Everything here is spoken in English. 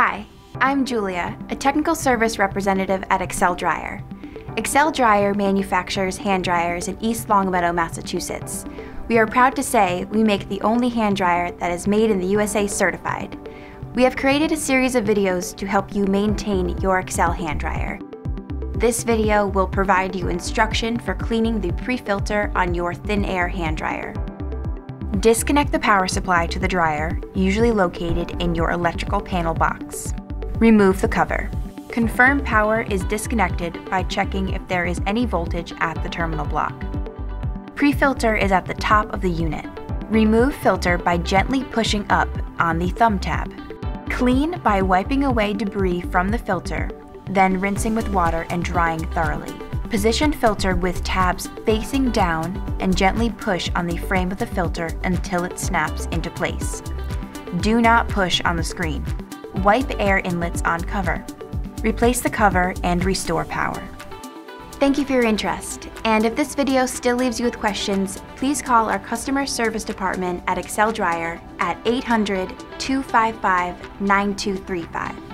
Hi, I'm Julia, a technical service representative at Excel Dryer. Excel Dryer manufactures hand dryers in East Longmeadow, Massachusetts. We are proud to say we make the only hand dryer that is made in the USA certified. We have created a series of videos to help you maintain your Excel hand dryer. This video will provide you instruction for cleaning the pre-filter on your ThinAir hand dryer. Disconnect the power supply to the dryer, usually located in your electrical panel box. Remove the cover. Confirm power is disconnected by checking if there is any voltage at the terminal block. Pre-filter is at the top of the unit. Remove filter by gently pushing up on the thumb tab. Clean by wiping away debris from the filter, then rinsing with water and drying thoroughly. Position filter with tabs facing down and gently push on the frame of the filter until it snaps into place. Do not push on the screen. Wipe air inlets on cover. Replace the cover and restore power. Thank you for your interest, and if this video still leaves you with questions, please call our customer service department at Excel Dryer at 800-255-9235.